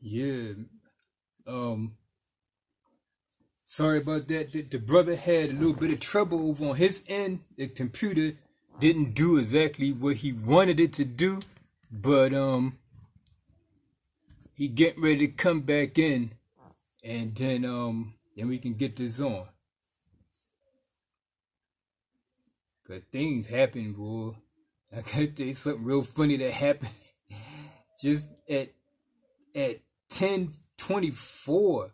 Yeah. Um. Sorry about that. The brother had a little bit of trouble over on his end. The computer didn't do exactly what he wanted it to do, but he getting ready to come back in, and then we can get this on. Cause things happen, boy. I gotta tell you something real funny that happened just at 10:24.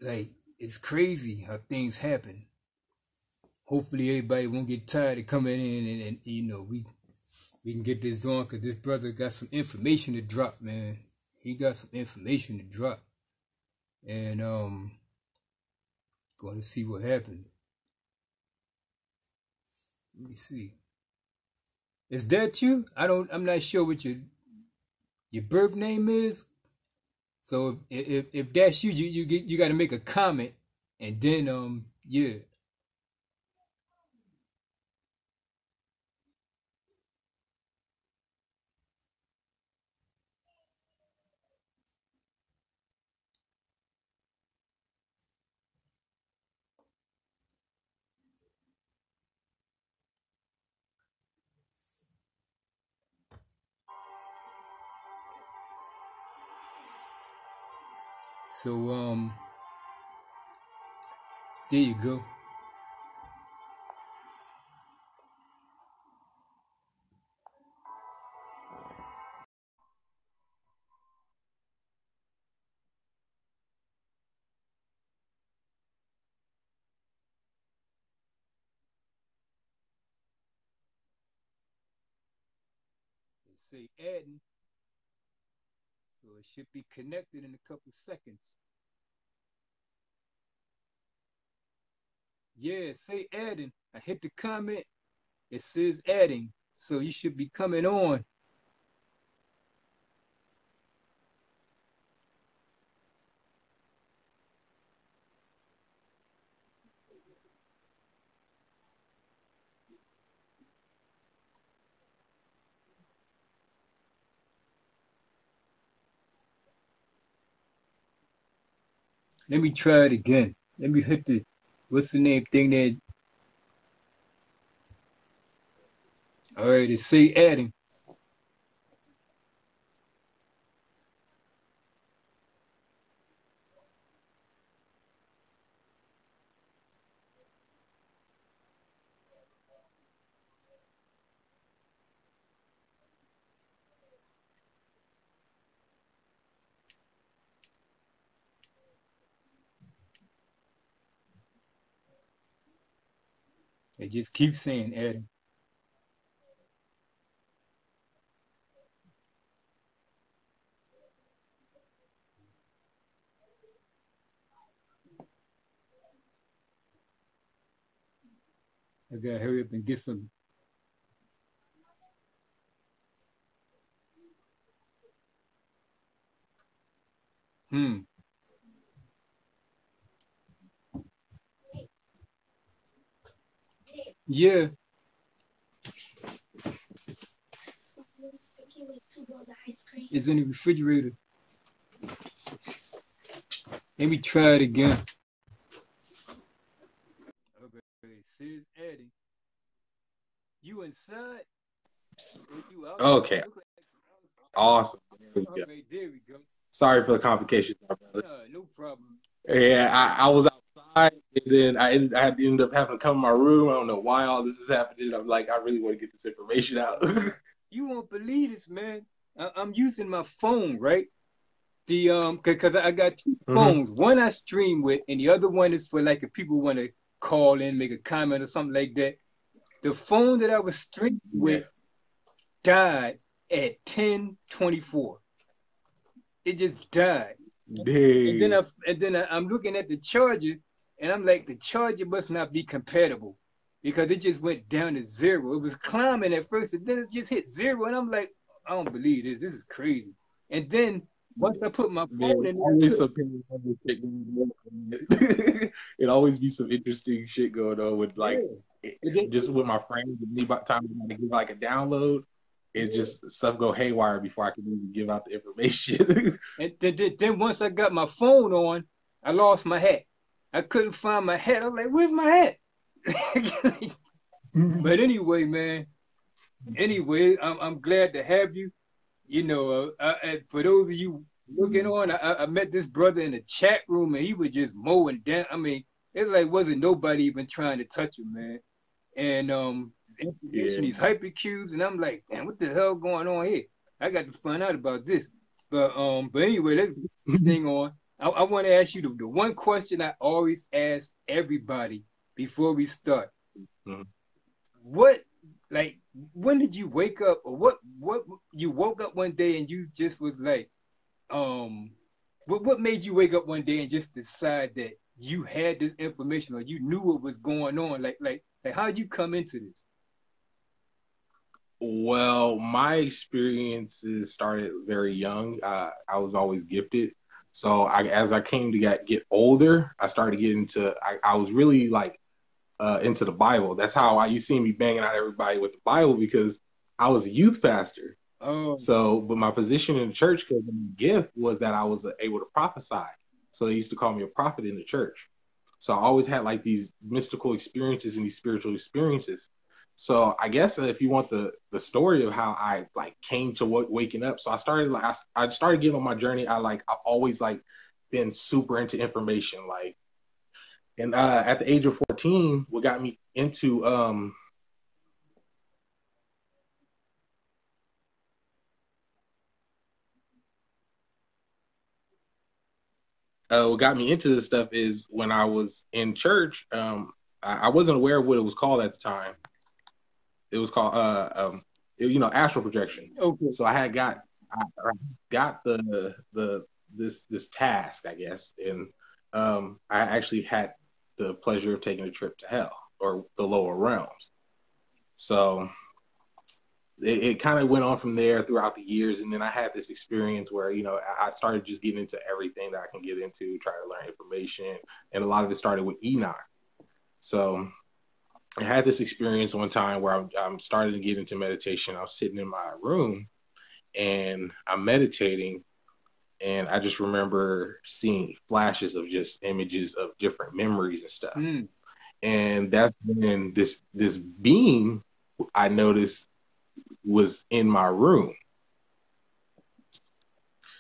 Like, it's crazy how things happen. Hopefully everybody won't get tired of coming in, and we can get this on, because this brother got some information to drop, man. He got some information to drop. And going to see what happens. Let me see. Is that you? I'm not sure what your birth name is. So if that's you, you got to make a comment, and then yeah. So there you go. They say adding, so it should be connected in a couple seconds. Yeah, say adding. I hit the comment. It says adding, so you should be coming on. Let me try it again. Let me hit the what's the name thing that. All right, it say adding. It just keeps saying adding. I gotta hurry up and get some. Hmm. Yeah. It's in the refrigerator. Let me try it again. Okay. It says adding. You inside? Or you outside? Okay, Look like awesome. There we go. okay, there we go. Sorry for the complications, my brother. No problem. Yeah, I was outside, and then I had to end up having to come in my room. I don't know why all this is happening. I'm like, I really want to get this information out. You won't believe this, man. I'm using my phone, right? The because I got two hmm phones. One I stream with, and the other one is for like if people want to call in, make a comment or something like that. The phone that I was streaming Yeah. with died at 10:24. It just died. And then Dang. I'm looking at the charger, and I'm like, the charger must not be compatible because it just went down to zero. It was climbing at first, and then it just hit zero, and I'm like, I don't believe this. This is crazy. And then once I put my Man, phone it's in there, always some paranormal shit going on. It always be some interesting shit going on with yeah. like And then, just with my friends and me by the time we want to give like a download. it just stuff go haywire before I can even give out the information. And then once I got my phone on, I lost my hat. I couldn't find my hat. I was like, "Where's my hat?" But anyway, man. Anyway, I'm glad to have you. You know, for those of you looking on, I met this brother in the chat room, and he was just mowing down. I mean, it's like wasn't nobody even trying to touch him, man. And information, these hypercubes, and I'm like, man, what the hell going on here? I got to find out about this. But anyway, let's get this thing on. I want to ask you the one question I always ask everybody before we start. What, like, when did you wake up, or what you woke up one day and you just was like, what made you wake up one day and just decide that you had this information or you knew what was going on? Like how did you come into this? Well, my experiences started very young. I was always gifted. So as I came to get older, I started getting into, I was really like into the Bible. That's how you see me banging out everybody with the Bible, because I was a youth pastor. Oh. So, but my position in the church, because of my gift, was that I was able to prophesy. So they used to call me a prophet in the church. So I always had like these mystical experiences and these spiritual experiences. So I guess if you want the story of how I like came to waking up, so I started getting on my journey. I've always like been super into information, like, and at the age of 14, what got me into what got me into this stuff is when I was in church. I wasn't aware of what it was called at the time. It was called astral projection. Okay. So I got this task, I guess, and I actually had the pleasure of taking a trip to hell, or the lower realms. So it kind of went on from there throughout the years, and then I had this experience where I started just getting into everything that I can get into, try to learn information, and a lot of it started with Enoch. So I had this experience one time where I'm starting to get into meditation. I was sitting in my room and I'm meditating, and I just remember seeing flashes of just images of different memories and stuff. And that's when this being I noticed was in my room.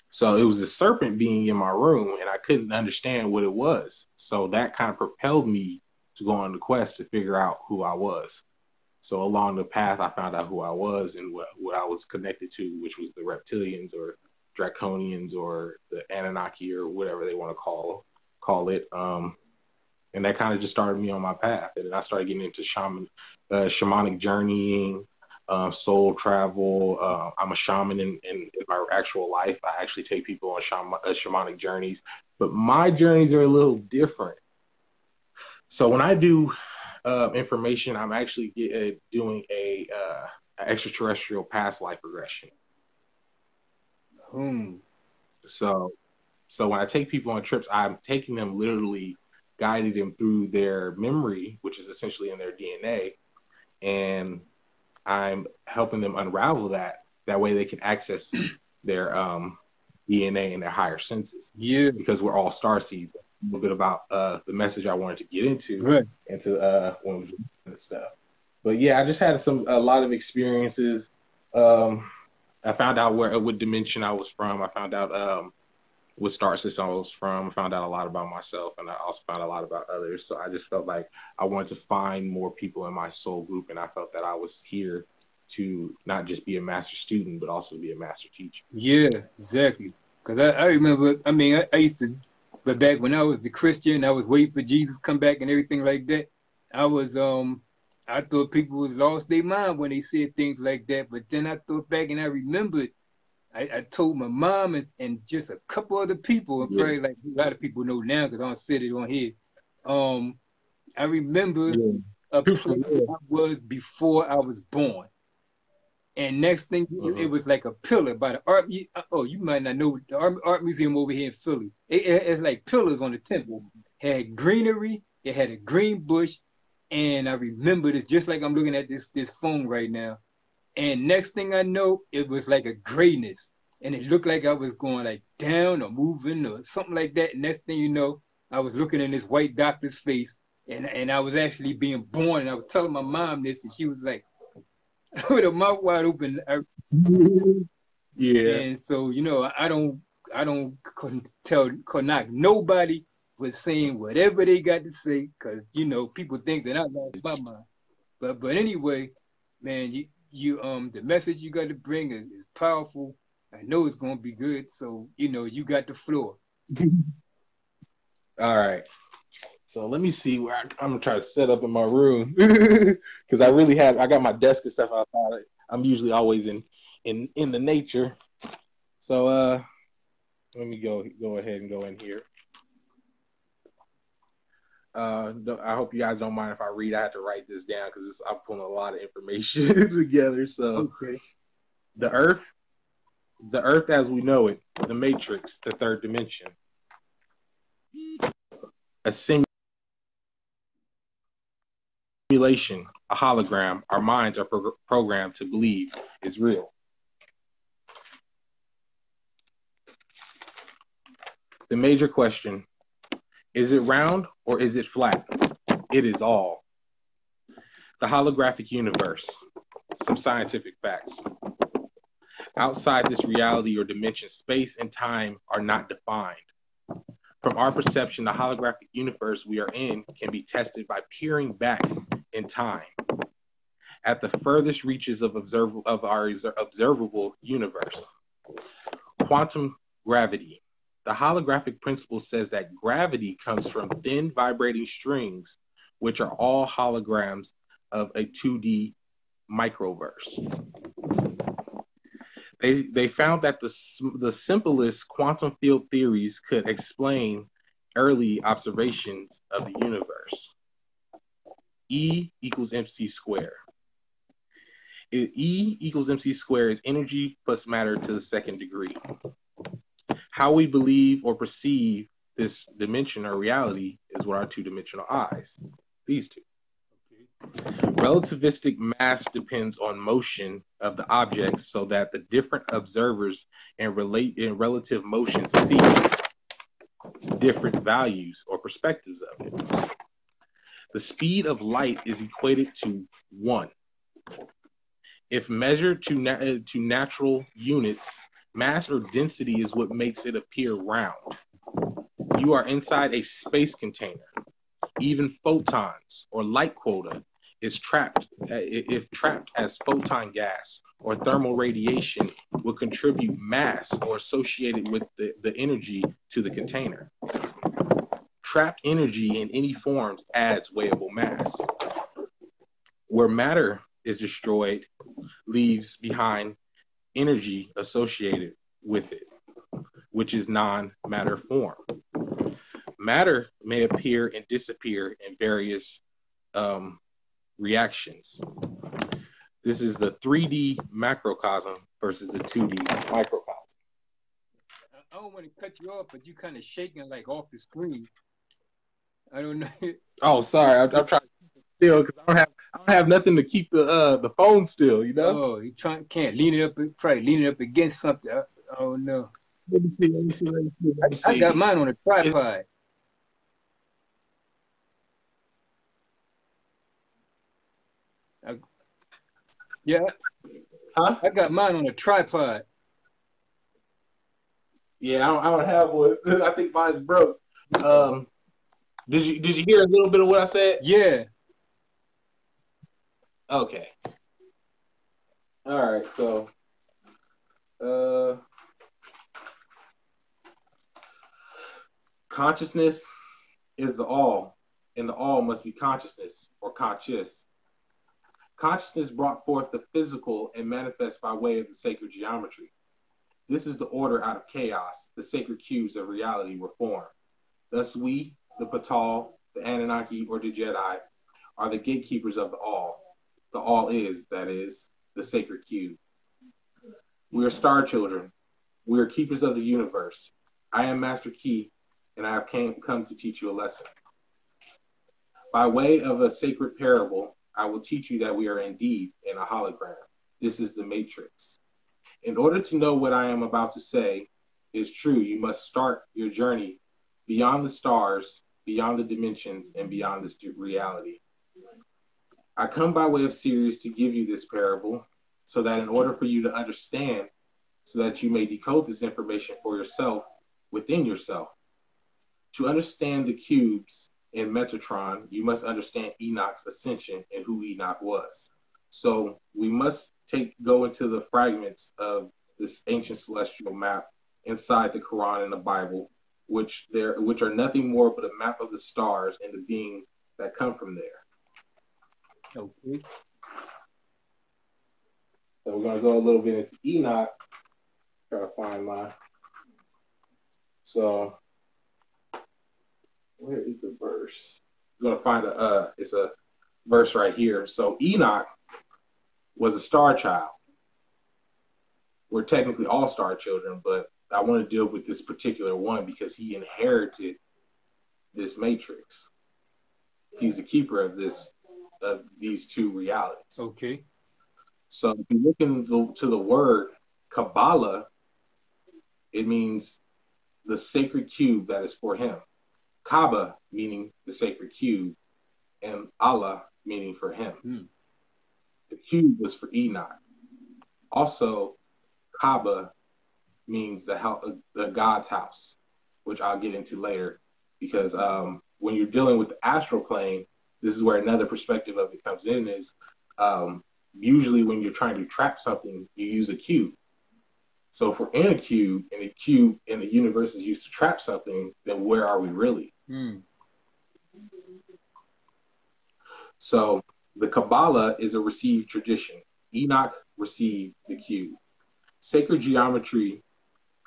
So it was a serpent being in my room, and I couldn't understand what it was. So that kind of propelled me to go on the quest to figure out who I was. So along the path, I found out who I was and what I was connected to, which was the reptilians or draconians or the Anunnaki or whatever they want to call it. And that kind of just started me on my path. And then I started getting into shamanic journeying, soul travel. I'm a shaman in my actual life. I actually take people on shamanic journeys, but my journeys are a little different. So when I do information, I'm actually doing a extraterrestrial past life regression. So when I take people on trips, I'm taking them literally, guiding them through their memory, which is essentially in their DNA, and I'm helping them unravel that. That way they can access their DNA and their higher senses. Yeah. Because we're all starseeds. A little bit about the message I wanted to get into, right, into when we were doing this stuff. But yeah, I just had a lot of experiences. I found out what dimension I was from. I found out what star system I was from. I found out a lot about myself, and I also found a lot about others. So I just felt like I wanted to find more people in my soul group, and I felt that I was here to not just be a master student, but also be a master teacher. Yeah, exactly. Because I remember, I used to, but back when I was the Christian, I was waiting for Jesus to come back and everything like that. I thought people was lost their mind when they said things like that. But then I thought back and I remembered, I told my mom and just a couple other people, and probably like a lot of people know now because I don't say it on here. I remember a place I was before I was born. And next thing, it was like a pillar by the art. You might not know the art museum over here in Philly. It's like pillars on the temple. It had greenery. It had a green bush. And I remember this just like I'm looking at this phone right now. And next thing I know, it was like a grayness. And it looked like I was going like down or moving or something like that. And next thing you know, I was looking in this white doctor's face and I was actually being born. And I was telling my mom this, and she was like, with her mouth wide open. Yeah. And so, I don't could knock nobody was saying whatever they got to say, because people think that I lost my mind. But anyway, man, the message you got to bring is powerful. I know it's gonna be good. So you got the floor. All right. So let me see where I'm gonna try to set up in my room because I got my desk and stuff outside. I'm usually always in the nature. So let me go ahead and go in here. I hope you guys don't mind if I read. I have to write this down because I'm pulling a lot of information together. So Okay. the Earth as we know it, the Matrix, the third dimension, a simulation, a hologram. Our minds are programmed to believe is real. The major question: is it round or is it flat? It is all. The holographic universe. Some scientific facts. Outside this reality or dimension, space and time are not defined. From our perception, the holographic universe we are in can be tested by peering back in time at the furthest reaches of our observable universe. Quantum gravity. The holographic principle says that gravity comes from thin vibrating strings, which are all holograms of a 2D microverse. They found that the simplest quantum field theories could explain early observations of the universe. E equals mc squared. E equals mc squared is energy plus matter to the second degree. How we believe or perceive this dimension or reality is with our two-dimensional eyes. These two. Relativistic mass depends on motion of the objects so that the different observers in relative motion see different values or perspectives of it. The speed of light is equated to 1. If measured to natural units, mass or density is what makes it appear round. You are inside a space container. Even photons or light quota is trapped. If trapped as photon gas or thermal radiation, will contribute mass or associated with the energy to the container. Trapped energy in any forms adds weighable mass. Where matter is destroyed, leaves behind energy associated with it, which is non-matter form. Matter may appear and disappear in various reactions. This is the 3D macrocosm versus the 2D microcosm. I don't want to cut you off, but you kind of shaking like off the screen. I don't know. Oh, sorry. I'm trying to keep it still because I don't have nothing to keep the phone still. You know. Oh, you can't lean it up, probably lean it up against something. Oh no. Let me see. I got mine on a tripod. Yeah. Huh? I got mine on a tripod. Yeah, I don't have one. I think mine's broke. Did you hear a little bit of what I said? Yeah. Okay. All right. So, consciousness is the all, and the all must be consciousness or conscious. Consciousness brought forth the physical and manifest by way of the sacred geometry. This is the order out of chaos. The sacred cubes of reality were formed. Thus we, the Patal, the Anunnaki, or the Jedi, are the gatekeepers of the all. The all is, that is, the sacred cube. We are star children. We are keepers of the universe. I am Master Key, and I have come to teach you a lesson. By way of a sacred parable, I will teach you that we are indeed in a hologram. This is the matrix. In order to know what I am about to say is true, you must start your journey beyond the stars, beyond the dimensions, and beyond this reality. I come by way of Sirius to give you this parable so that in order for you to understand, so that you may decode this information for yourself within yourself. To understand the cubes in Metatron, you must understand Enoch's ascension and who Enoch was. So we must go into the fragments of this ancient celestial map inside the Quran and the Bible, which are nothing more but a map of the stars and the beings that come from there. Okay. So we're going to go a little bit into Enoch. Try to find mine. So where is the verse? I'm going to find it's a verse right here. So Enoch was a star child. We're technically all star children, but I want to deal with this particular one because he inherited this matrix. He's the keeper of these two realities. Okay. So if you look into the word Kabbalah, it means the sacred cube that is for him. Kaaba meaning the sacred cube, and Allah meaning for him. The cube was for Enoch. Also, Kaaba means the God's house, which I'll get into later, because when you're dealing with the astral plane, this is where another perspective of it comes in. Is usually when you're trying to trap something, you use a cube. So if we're in a cube, and the cube in the universe is used to trap something, then where are we really? So the Kabbalah is a received tradition. Enoch received the cube. Sacred geometry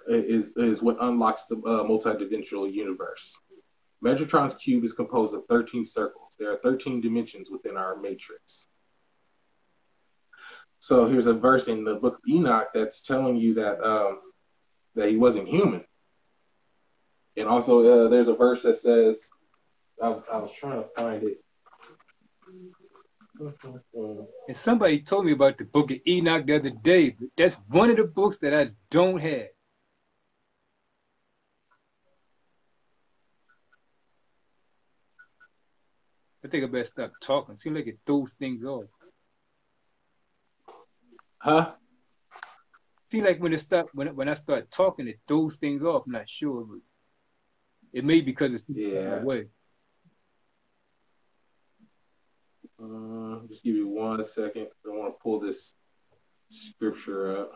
is what unlocks the multidimensional universe. Metatron's cube is composed of 13 circles. There are 13 dimensions within our matrix. So here's a verse in the book of Enoch that's telling you that he wasn't human. And also there's a verse that says, I was trying to find it. And somebody told me about the book of Enoch the other day, but that's one of the books that I don't have. I think I better stop talking. Seems like it throws things off. Huh? Seems like when I start talking, it throws things off. I'm not sure, but it may be because it's my way. Just give you 1 second. I want to pull this scripture up.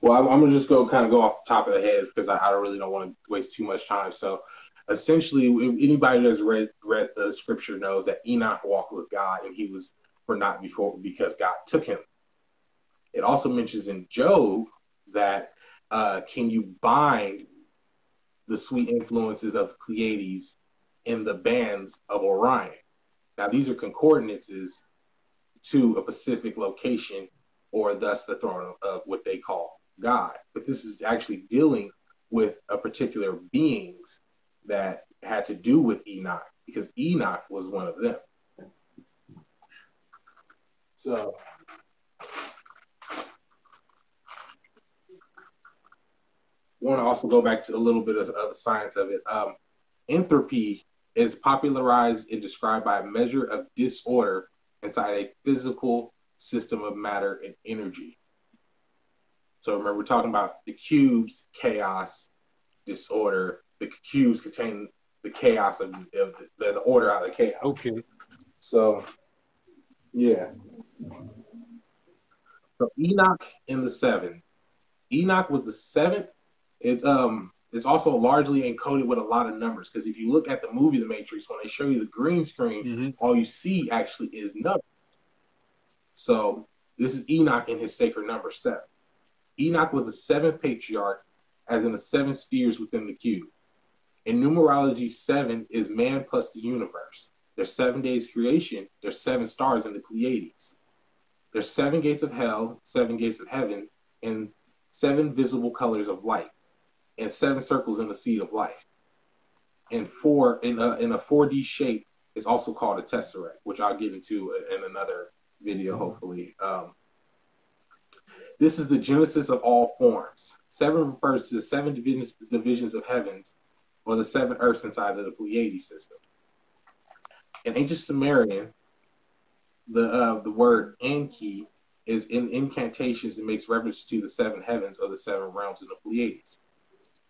Well, I'm gonna just go off the top of the head because I really don't want to waste too much time. So, essentially, anybody that's read the scripture knows that Enoch walked with God, and he was for not before because God took him. It also mentions in Job that can you bind the sweet influences of the Pleiades in the bands of Orion? Now, these are concordance to a specific location, or thus the throne of what they call God. But this is actually dealing with a particular beings that had to do with Enoch, because Enoch was one of them. So I want to also go back to a little bit of the science of it. Entropy is popularized and described by a measure of disorder inside a physical system of matter and energy. So remember, we're talking about the cubes, chaos, disorder. The cubes contain the chaos of the order out of the chaos. Okay. So, yeah. So Enoch in the seven. Enoch was the seventh. It's also largely encoded with a lot of numbers, because if you look at the movie The Matrix, when they show you the green screen, all you see actually is numbers. So this is Enoch in his sacred number 7. Enoch was the seventh patriarch, as in the 7 spheres within the cube. In numerology, 7 is man plus the universe. There's 7 days creation. There's 7 stars in the Pleiades. There's 7 gates of hell, 7 gates of heaven, and 7 visible colors of light, and 7 circles in the seed of life, and 4 in a 4D shape is also called a tesseract, which I'll get into in another video, hopefully. This is the genesis of all forms. 7 refers to the 7 divisions of heavens, or the 7 earths inside of the Pleiades system. In ancient Sumerian, the word Enki is in incantations and makes reference to the 7 heavens or the 7 realms in the Pleiades.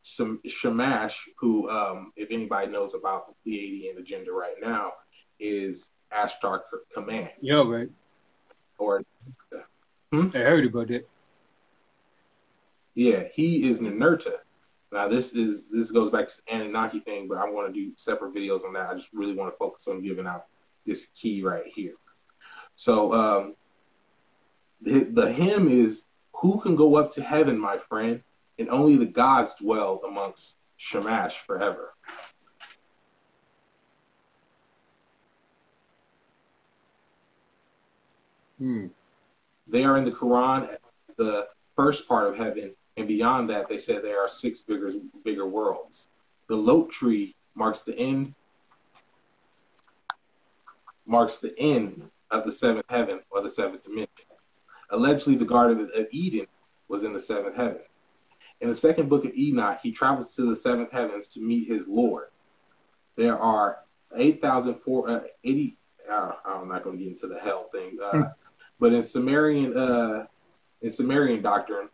Shamash, who, if anybody knows about the Pleiadian agenda right now, is Ashtar Command. Yeah, right. Or, I heard about that. Yeah, he is Ninurta. Now this goes back to the Anunnaki thing, but I want to do separate videos on that. I just really want to focus on giving out this key right here. So the hymn is, "Who can go up to heaven, my friend? And only the gods dwell amongst Shamash forever." They are in the Quran as the first part of heaven, and beyond that, they said there are 6 bigger worlds. The Lot tree marks the end of the 7th heaven, or the 7th dimension. Allegedly, the Garden of Eden was in the 7th heaven. In the 2nd book of Enoch, he travels to the 7th heavens to meet his Lord. There are 8,080. I'm not going to get into the hell thing, but in Sumerian doctrine,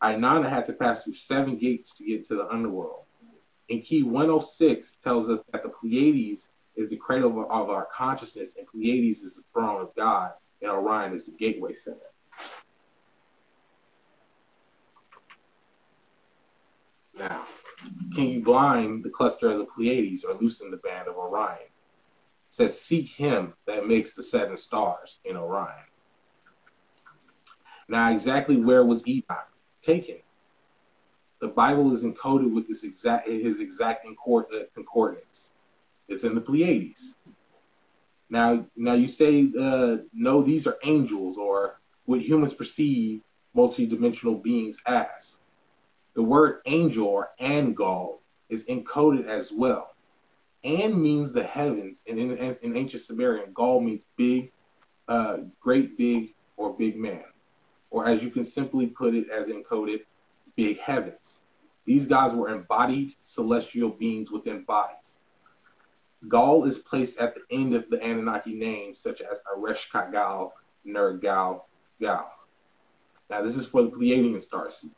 Inanna had to pass through 7 gates to get to the underworld. And key 106 tells us that the Pleiades is the cradle of our consciousness, and Pleiades is the throne of God, and Orion is the gateway center. Now, can you blind the cluster of the Pleiades or loosen the band of Orion? It says, seek him that makes the 7 stars in Orion. Now, exactly where was Enoch taken? The Bible is encoded with his exact concordance. It's in the Pleiades. Now you say, no, these are angels, or what humans perceive multidimensional beings as. The word angel, or Angal, is encoded as well. An means the heavens, and in ancient Sumerian, Gal means big, great big, or big man. Or as you can simply put it as encoded, big heavens. These gods were embodied celestial beings within bodies. Gal is placed at the end of the Anunnaki names, such as Ereshkigal, Nergal, Gal. Now this is for the Pleiadian star seed.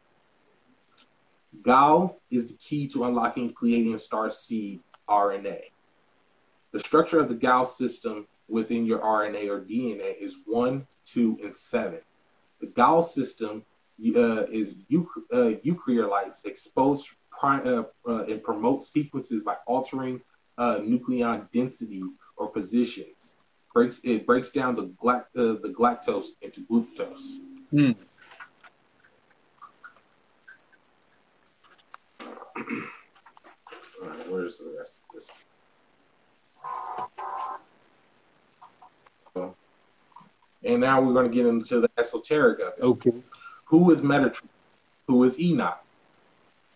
Gal is the key to unlocking Pleiadian star seed RNA. The structure of the Gal system within your RNA or DNA is 1, 2, and 7. The Gal system is eukaryotes exposed and promote sequences by altering nucleon density or positions. It breaks down the galactose into glucose. All right, where's the rest of this? And now we're going to get into the esoteric of it. Okay. Who is Metatron? Who is Enoch?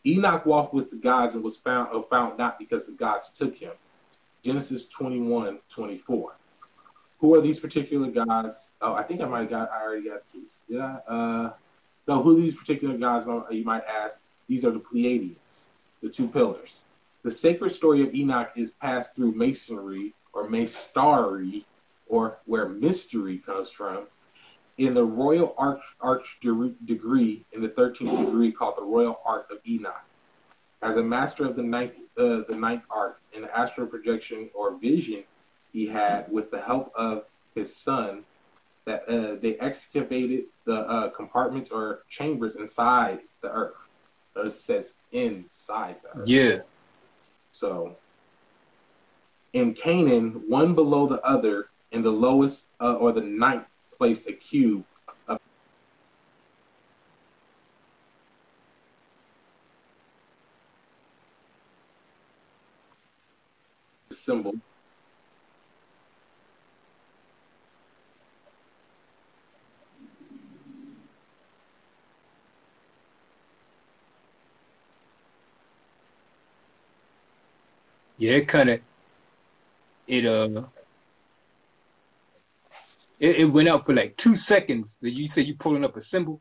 Enoch walked with the gods and was found not because the gods took him. Genesis 21:24. Who are these particular gods? Oh, I think I already got these. Did I? No, who are these particular gods, you might ask? These are the Pleiadians, the 2 pillars. The sacred story of Enoch is passed through masonry, or mastari, or where mystery comes from, in the royal arch degree, in the 13th degree, called the Royal Arc of Enoch. As a master of the ninth arc, in the astral projection or vision he had with the help of his son, that they excavated the compartments or chambers inside the earth. It says inside the earth. Yeah. So, in Canaan, one below the other, in the lowest or the ninth placed a cube of the symbol. Yeah, it it went out for like 2 seconds. You said you pulling up a symbol.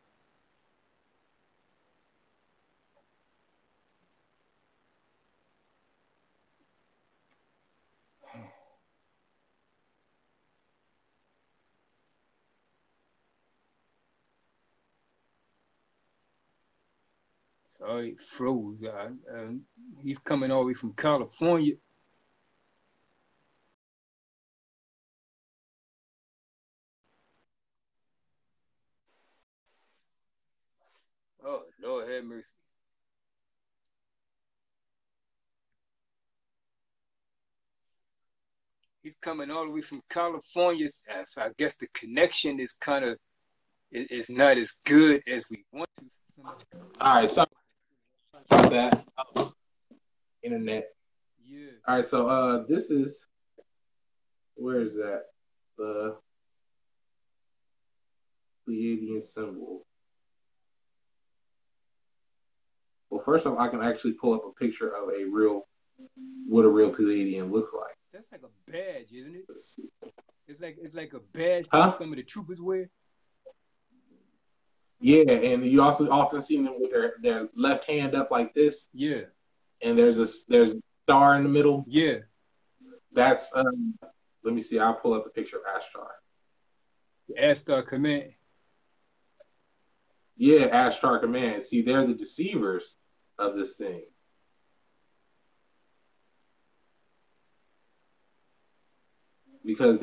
Sorry, it froze. He's coming all the way from California. Oh, Lord have mercy. He's coming all the way from California. So I guess the connection is kind of is not as good as we want to. All right, sorry about that. Internet. Yeah. All right, so this is where is that? The Pleiadian symbol. Well, first off, I can actually pull up a picture of what a real Pleiadian looks like. That's like a badge, isn't it? Let's see. It's like a badge that some of the troopers wear. Yeah, and you also often see them with their left hand up like this. Yeah. And there's a star in the middle. Yeah. That's let me see. I'll pull up a picture of Ashtar. Ashtar Command. Yeah, Ashtar Command. See, they're the deceivers of this thing. Because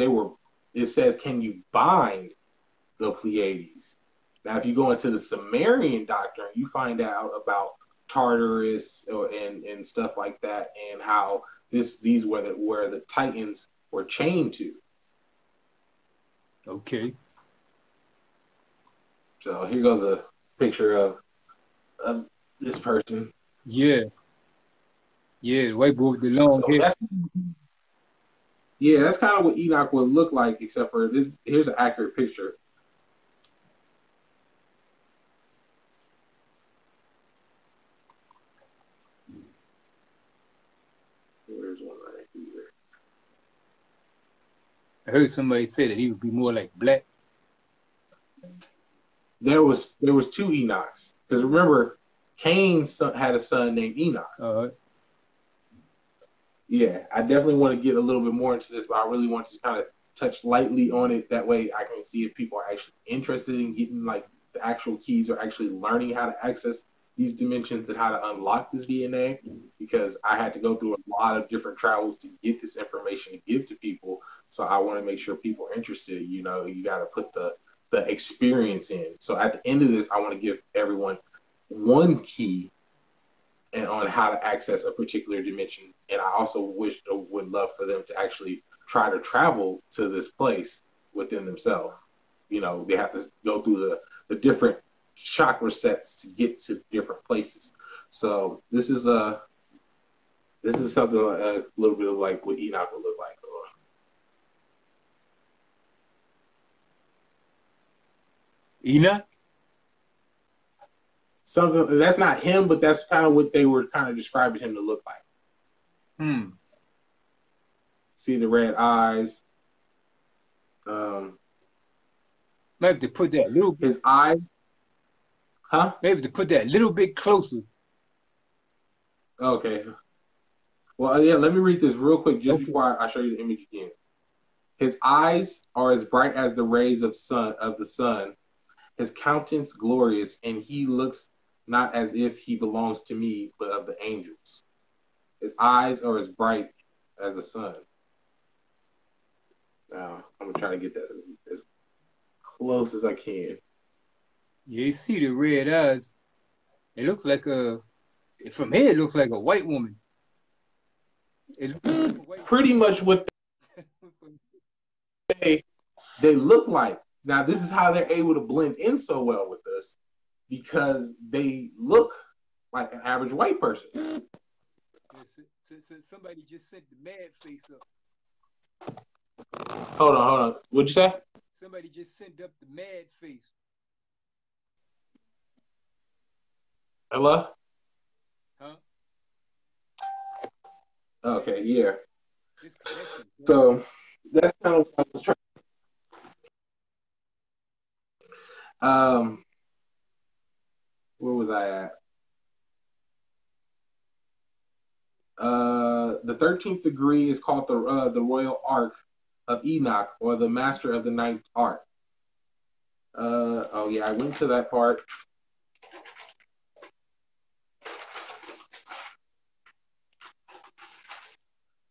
it says, can you bind the Pleiades? Now, if you go into the Sumerian doctrine, you find out about Tartarus and stuff like that, and how these were where the Titans were chained to. Okay. So here goes a picture of this person. Yeah. Yeah, the white boy with the long hair. That's kind of what Enoch would look like, except for this. Here's an accurate picture. There's one right here. I heard somebody say that he would be more like black. There was two Enochs, because remember, Cain had a son named Enoch. Yeah, I definitely want to get a little bit more into this, but I really want to kind of touch lightly on it. That way I can see if people are actually interested in getting like the actual keys or actually learning how to access these dimensions and how to unlock this DNA, because I had to go through a lot of different travels to get this information to give to people. So I want to make sure people are interested. You know, you got to put the experience in. So at the end of this, I want to give everyone one key and on how to access a particular dimension. And I also would love for them to actually try to travel to this place within themselves. You know, they have to go through the different chakra sets to get to different places. So this is something a little bit of like what Enoch would look like. Enoch? Something that's not him, but that's kind of what they were kind of describing him to look like. See the red eyes. Maybe to put that little bit. His eyes. Huh? Maybe to put that a little bit closer. Okay. Well, yeah, let me read this real quick just before I show you the image again. His eyes are as bright as the rays of the sun. His countenance glorious, and he looks not as if he belongs to me, but of the angels. His eyes are as bright as the sun. Now, I'm going to try to get that as close as I can. Yeah, you see the red eyes. It looks like from here, it looks like a white woman. It looks like a white pretty much what they look like. Now, this is how they're able to blend in so well with us, because they look like an average white person. Somebody just sent the mad face up. Hold on. What'd you say? Somebody just sent up the mad face. Hello? Huh? Okay, yeah. This connection. So that's kind of what I was trying. Um, where was I at? The 13th degree is called the Royal Ark of Enoch, or the Master of the Ninth Art. Oh yeah, I went to that part.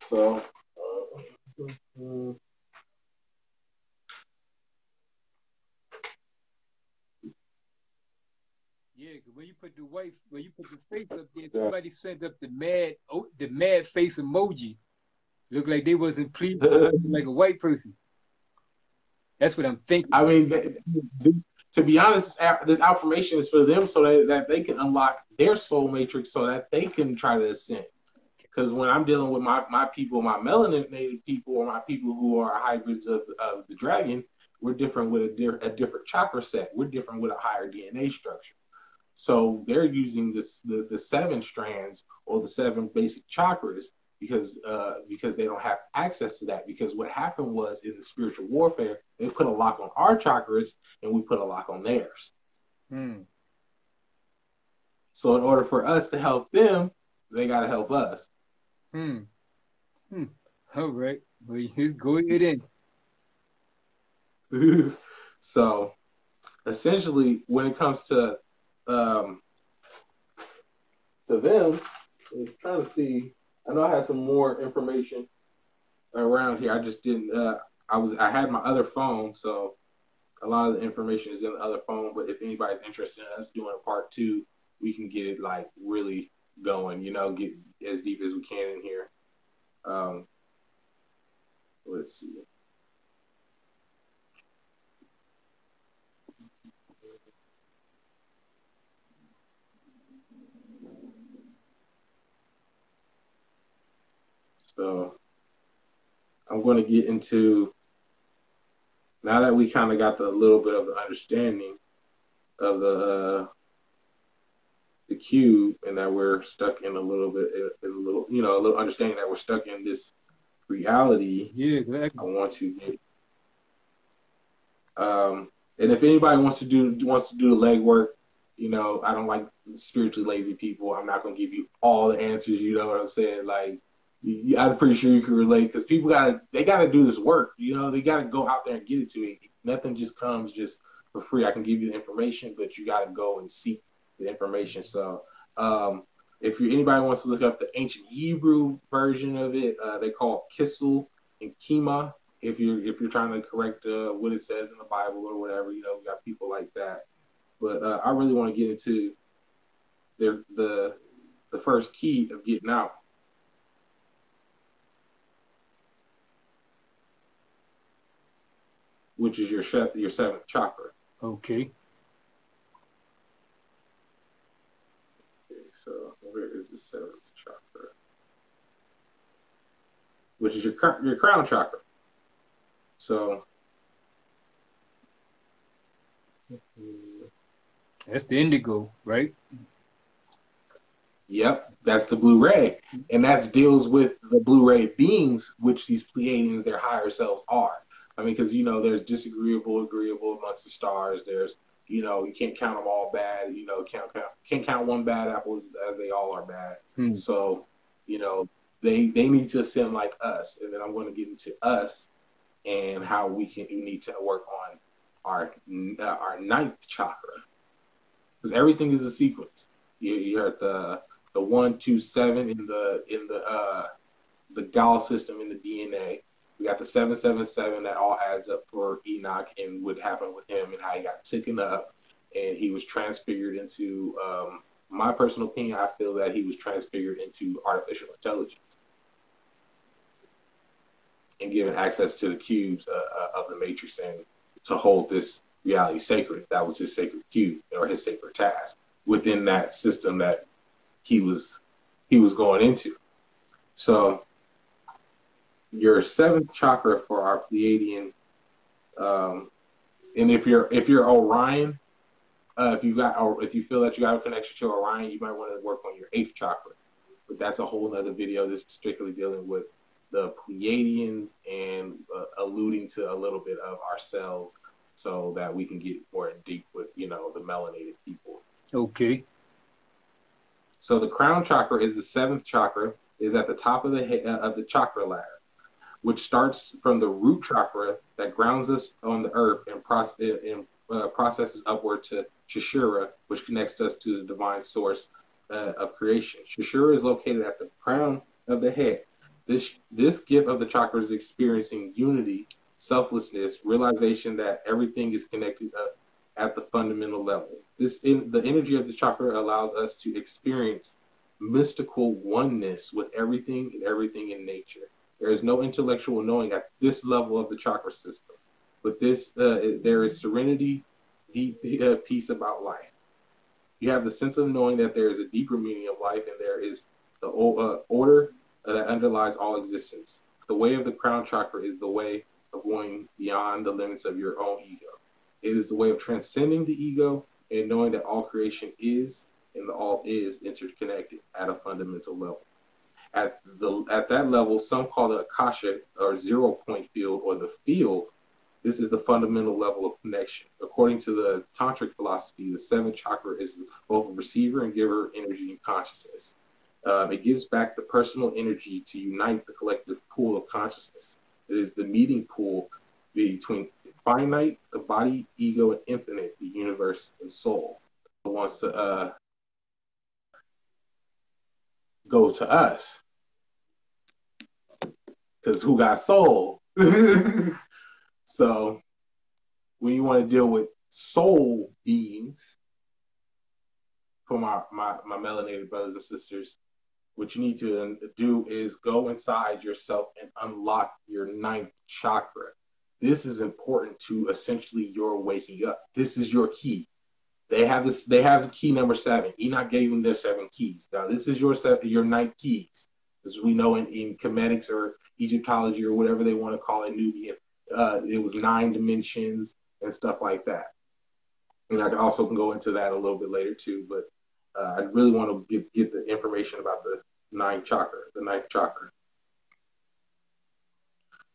So, Yeah, 'cause when you put the face up there, yeah. somebody sent up the mad face emoji. Looked like they wasn't pleased, like a white person. That's what I'm thinking. I mean, to be honest, this affirmation is for them so that they can unlock their soul matrix so that they can try to ascend. Because when I'm dealing with my people, my melanated people, or my people who are hybrids of the dragon, we're different with a different chakra set. We're different with a higher DNA structure. So they're using the seven strands or the seven basic chakras because they don't have access to that. Because what happened was in the spiritual warfare, they put a lock on our chakras and we put a lock on theirs. Hmm. So in order for us to help them, they got to help us. Hmm. Hmm. All right. Well, you go ahead So essentially, when it comes um, to them, I'm trying to see. I know I had some more information around here. I just didn't. I had my other phone, so a lot of the information is in the other phone. But if anybody's interested in us doing a part two, we can get it like really going. You know, get as deep as we can in here. Um, let's see. So I'm going to get into now that we kind of got the little bit of the understanding of the cube, and that we're stuck in a little bit, in a little, a little understanding that we're stuck in this reality. in. Yeah, I exactly. want to get, and if anybody wants to do the legwork, I don't like spiritually lazy people. I'm not gonna give you all the answers. You know what I'm saying? Like, I'm pretty sure you can relate because people gotta do this work. They gotta go out there and get it to me. Nothing just comes just for free. I can give you the information, but you gotta go and seek the information. So, if anybody wants to look up the ancient Hebrew version of it, they call it Kissel and Kima. If you're trying to correct what it says in the Bible or whatever, we got people like that. But I really want to get into the first key of getting out, which is your seventh chakra. Okay. Okay, so where is the seventh chakra? Which is your crown chakra. So That's the indigo, right? yep, that's the blue ray, and that deals with the blue ray beings, which these Pleiadians, their higher selves, are. I mean, because there's disagreeable, agreeable amongst the stars. There's you can't count them all bad. Can't count one bad apple as they all are bad. Hmm. So they need to ascend like us, and then I'm going to get into us and how we need to work on our ninth chakra, because everything is a sequence. You're at the 127 the Gauss system in the DNA. We got the 777 that all adds up for Enoch and what happened with him and how he got taken up and he was transfigured into. My personal opinion, I feel that he was transfigured into artificial intelligence and given access to the cubes of the matrix and to hold this reality sacred. That was his sacred cube or his sacred task within that system that he was going into. So your seventh chakra for our Pleiadian, and if you're Orion, if you feel that you got a connection to Orion, you might want to work on your eighth chakra. but that's a whole nother video. This is strictly dealing with the Pleiadians and alluding to a little bit of ourselves so that we can get more in deep with, the melanated people. Okay. So the crown chakra is the seventh chakra, is at the top of the chakra ladder, which starts from the root chakra that grounds us on the earth and processes upward to Shishira, which connects us to the divine source of creation. Shishira is located at the crown of the head. This gift of the chakra is experiencing unity, selflessness, realization that everything is connected at the fundamental level. The energy of the chakra allows us to experience mystical oneness with everything and everything in nature. There is no intellectual knowing at this level of the chakra system, but there is serenity, deep peace about life. You have the sense of knowing that there is a deeper meaning of life, and there is the order that underlies all existence. The way of the crown chakra is the way of going beyond the limits of your own ego. It is the way of transcending the ego and knowing that all creation is and the all is interconnected at a fundamental level. At that level, some call the Akasha or 0 point field or the field. This is the fundamental level of connection. According to the tantric philosophy, the seventh chakra is both a receiver and giver energy and consciousness. It gives back the personal energy to unite the collective pool of consciousness. It is the meeting pool between finite, the body, ego, and infinite, the universe and soul. It wants to go to us. Because who got soul? So when you want to deal with soul beings, for my melanated brothers and sisters, what you need to do is go inside yourself and unlock your ninth chakra. This is important to essentially your waking up. This is your key. They have the key number 7. Enoch gave them their 7 keys. Now this is your ninth keys. As we know in Kemetics or Egyptology or whatever they want to call it, Nubian, it was 9 dimensions and stuff like that. And I also can go into that a little bit later too, but I really want to get the information about the ninth chakra.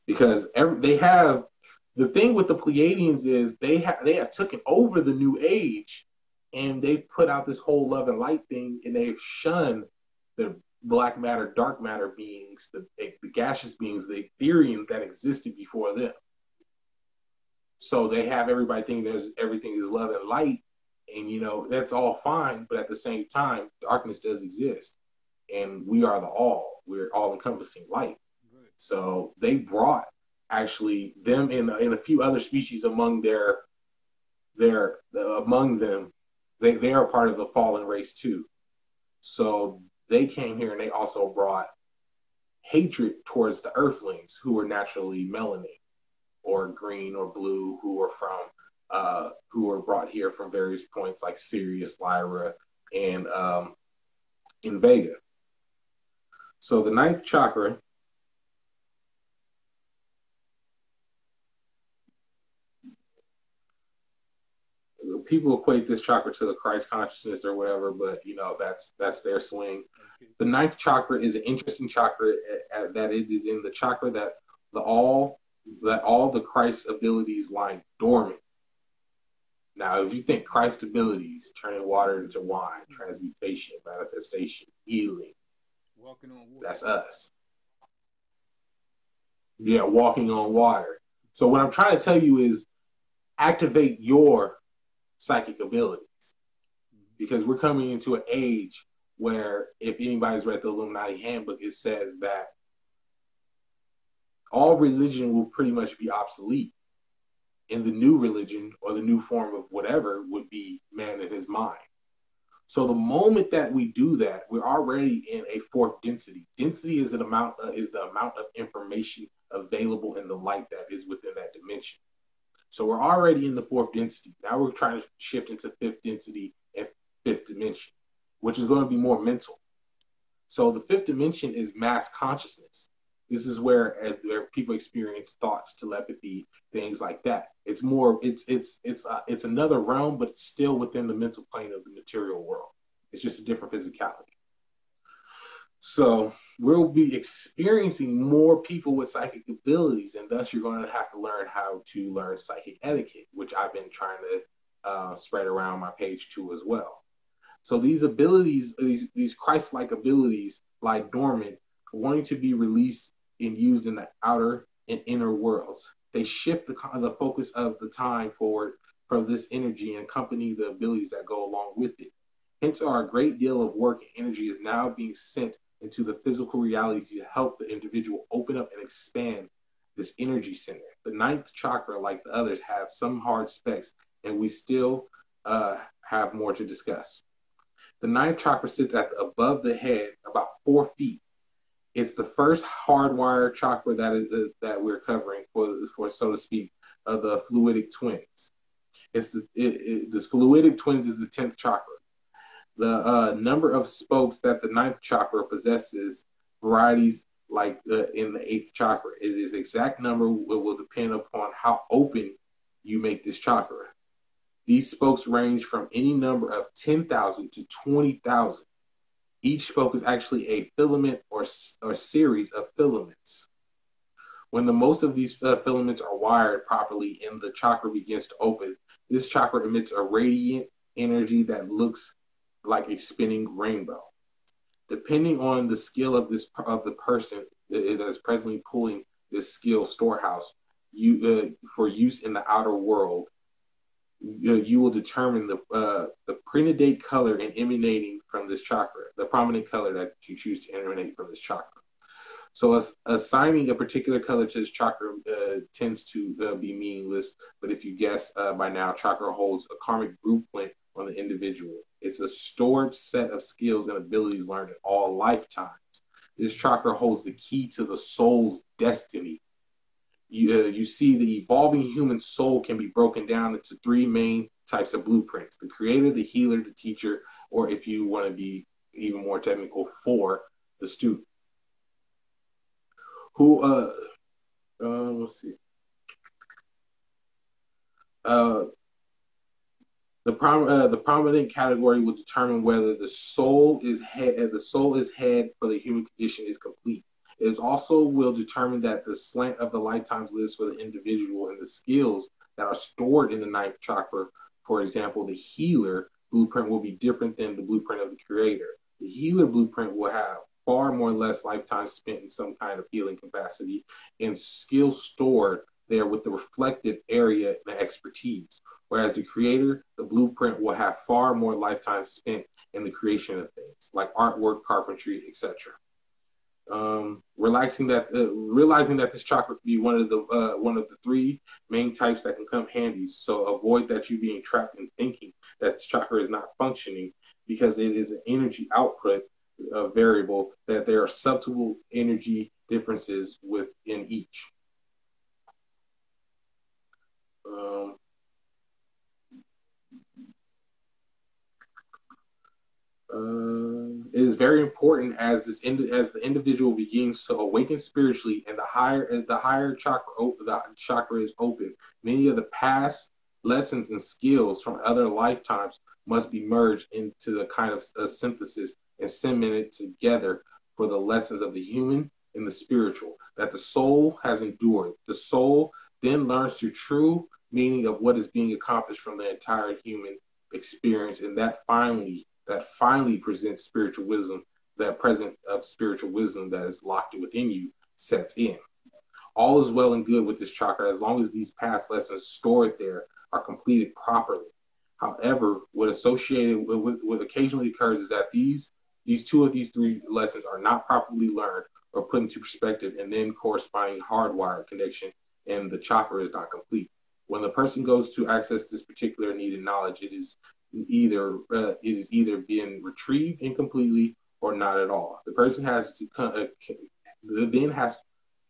Because they have, the thing with the Pleiadians is they have taken over the New Age, and they put out this whole love and light thing, and they've shunned the black matter, dark matter beings, the gaseous beings, the Ethereum that existed before them. So they have everybody thinking everything is love and light, and that's all fine, but at the same time, darkness does exist, and we are the all. We're all-encompassing light. Right. So they brought actually them in a few other species among among them. They are part of the fallen race too. So they came here and they also brought hatred towards the Earthlings, who were naturally melanated or green or blue, who were brought here from various points like Sirius, Lyra, and in Vega. So the ninth chakra people equate this chakra to the Christ consciousness or whatever, but that's their swing. Okay. The ninth chakra is an interesting chakra that it is in the chakra that all the Christ abilities lie dormant. Now, if you think Christ abilities, turning water into wine, transmutation, manifestation, healing, walking on water, that's us. Yeah, walking on water. So what I'm trying to tell you is activate your psychic abilities, because we're coming into an age where, if anybody's read the Illuminati handbook, it says that all religion will pretty much be obsolete, and the new religion or the new form of whatever would be man in his mind. So the moment that we do that, we're already in a fourth density. Density is the amount of information available in the light that is within that dimension. So we're already in the fourth density. Now we're trying to shift into fifth density and fifth dimension, which is going to be more mental. So the fifth dimension is mass consciousness. This is where people experience thoughts, telepathy, things like that. It's more, it's another realm, but it's still within the mental plane of the material world. It's just a different physicality. So we'll be experiencing more people with psychic abilities, and thus you're going to have to learn how to learn psychic etiquette, which I've been trying to spread around my page too as well. So these abilities, these Christ-like abilities, lie dormant, wanting to be released and used in the outer and inner worlds. They shift the focus of the time forward from this energy and accompany the abilities that go along with it. Hence, a great deal of work and energy is now being sent into the physical reality to help the individual open up and expand this energy center. The ninth chakra, like the others, have some hard specs, and we still have more to discuss. The ninth chakra sits above the head, about 4 feet. It's the first hardwired chakra that we're covering for so to speak, the fluidic twins. The fluidic twins is the 10th chakra. The number of spokes that the ninth chakra possesses varieties like in the 8th chakra. Its exact number will depend upon how open you make this chakra. These spokes range from any number of 10,000 to 20,000. Each spoke is actually a filament or series of filaments. When the most of these filaments are wired properly and the chakra begins to open, this chakra emits a radiant energy that looks like a spinning rainbow. Depending on the skill of the person that is presently pulling this skill storehouse for use in the outer world, you will determine the prenodate color emanating from this chakra, the prominent color that you choose to emanate from this chakra. So assigning a particular color to this chakra tends to be meaningless, but if you guess by now, chakra holds a karmic blueprint on the individual. It's a stored set of skills and abilities learned in all lifetimes. This chakra holds the key to the soul's destiny. You see, the evolving human soul can be broken down into 3 main types of blueprints: the creator, the healer, the teacher, or if you want to be even more technical, 4, the student. Let's see. The prominent category will determine whether the soul is head for the human condition is complete. It also will determine that the slant of the lifetimes lives for the individual and the skills that are stored in the ninth chakra. For example, the healer blueprint will be different than the blueprint of the creator. The healer blueprint will have far more or less lifetime spent in some kind of healing capacity and skills stored there with the reflective area and expertise. Whereas the creator, the blueprint will have far more lifetime spent in the creation of things like artwork, carpentry, etc. Realizing that this chakra could be one of the 3 main types that can come handy. So avoid that you being trapped in thinking that this chakra is not functioning because it is an energy output variable, that there are subtle energy differences within each. It is very important as the individual begins to awaken spiritually, and the higher chakra is open. Many of the past lessons and skills from other lifetimes must be merged into the kind of synthesis and cemented together for the lessons of the human and the spiritual that the soul has endured. The soul then learns the true meaning of what is being accomplished from the entire human experience, and that finally presents spiritual wisdom. That present of spiritual wisdom that is locked within you sets in. All is well and good with this chakra as long as these past lessons stored there are completed properly. However, what occasionally occurs is that these 2 of these 3 lessons are not properly learned or put into perspective, and then corresponding hardwired connection, and the chakra is not complete. When the person goes to access this particular needed knowledge, it is either being retrieved incompletely or not at all. The person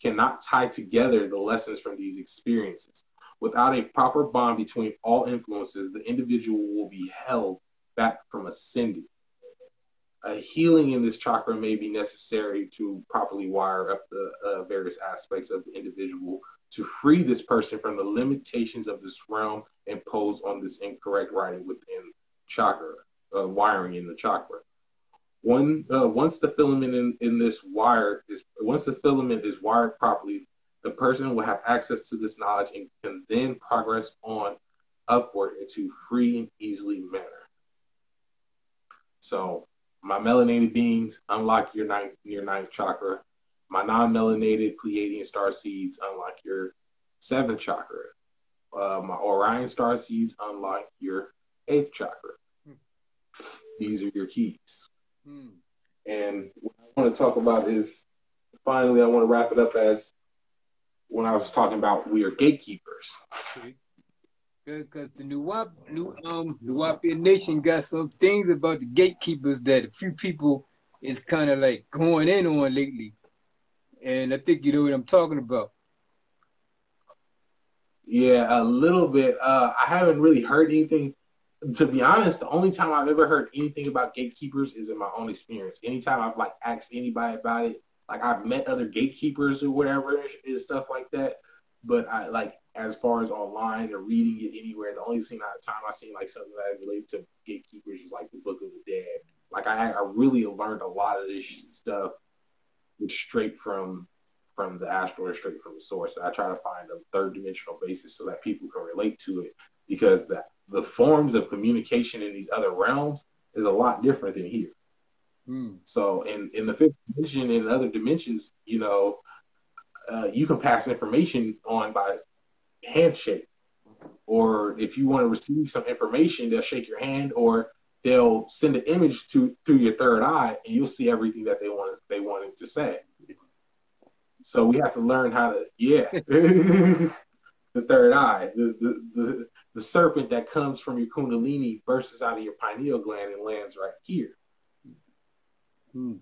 cannot tie together the lessons from these experiences. Without a proper bond between all influences, the individual will be held back from ascending. A healing in this chakra may be necessary to properly wire up the various aspects of the individual to free this person from the limitations of this realm imposed on this incorrect writing within chakra, wiring in the chakra. Once the filament in this wire is once the filament is wired properly, the person will have access to this knowledge and can then progress on upward into free and easily manner. So my melanated beings unlock your ninth chakra. My non-melanated Pleiadian star seeds unlock your seventh chakra. My Orion star seeds unlock your eighth chakra. These are your keys. And what I want to talk about is, finally, I want to wrap it up as when I was talking about we are gatekeepers. Okay. Because the Nuwapian Nation got some things about the gatekeepers that a few people is kind of like going in on lately. And I think you know what I'm talking about. Yeah, a little bit. I haven't really heard anything. To be honest, the only time I've ever heard anything about gatekeepers is in my own experience. Anytime I've like asked anybody about it, like I've met other gatekeepers or whatever and stuff like that. But I like as far as online or reading it anywhere, the only time I seen like something that related to gatekeepers was like the Book of the Dead. Like I really learned a lot of this stuff straight from the astral or straight from the source. I try to find a third dimensional basis so that people can relate to it, because the forms of communication in these other realms is a lot different than here. So in the fifth dimension and other dimensions, you know, you can pass information on by handshake, or if you want to receive some information, they'll shake your hand, or they'll send an image through your third eye, and you'll see everything that they wanted to say. So we have to learn how to, the third eye, the serpent that comes from your kundalini bursts out of your pineal gland and lands right here. And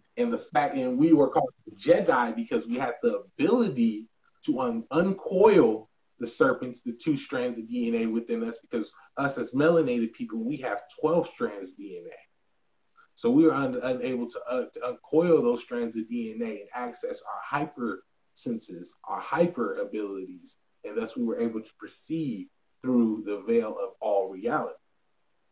we were called Jedi because we had the ability to uncoil the serpents, the 2 strands of DNA within us, because us as melanated people, we have 12 strands of DNA. So we were unable to uncoil those strands of DNA and access our hyper senses, our hyper abilities, and thus we were able to perceive through the veil of all reality.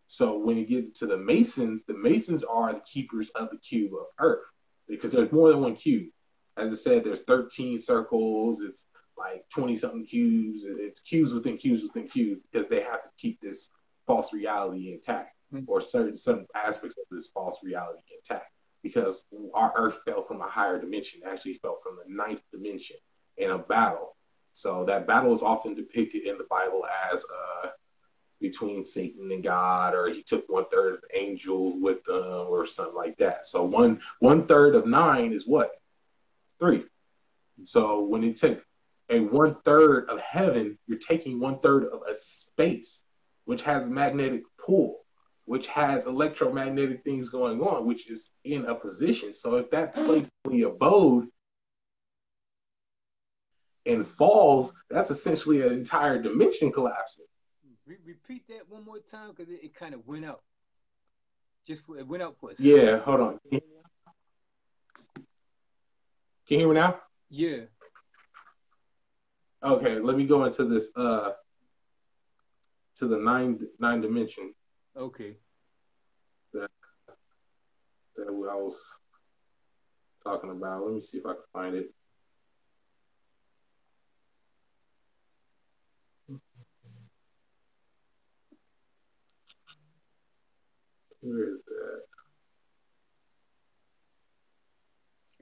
So when you get to the Masons are the keepers of the cube of Earth, because there's more than one cube. As I said, there's 13 circles, it's like 20-something cubes, it's cubes within cubes within cubes, because they have to keep this false reality intact, or certain aspects of this false reality intact, because our Earth fell from a higher dimension, actually fell from the 9th dimension in a battle. So that battle is often depicted in the Bible as between Satan and God, or he took 1/3 of the angels with them, or something like that. So one third of 9 is what? 3. So when you take a 1/3 of heaven, you're taking 1/3 of a space, which has magnetic pull, which has electromagnetic things going on, which is in a position. So if that place we abode and falls, that's essentially an entire dimension collapsing. Repeat that one more time, because it kind of went out. It went out for a second. Yeah, hold on. Can you hear me now? Yeah. Okay, let me go into this to the nine dimension. Okay. That I was talking about. Let me see if I can find it. Where is that?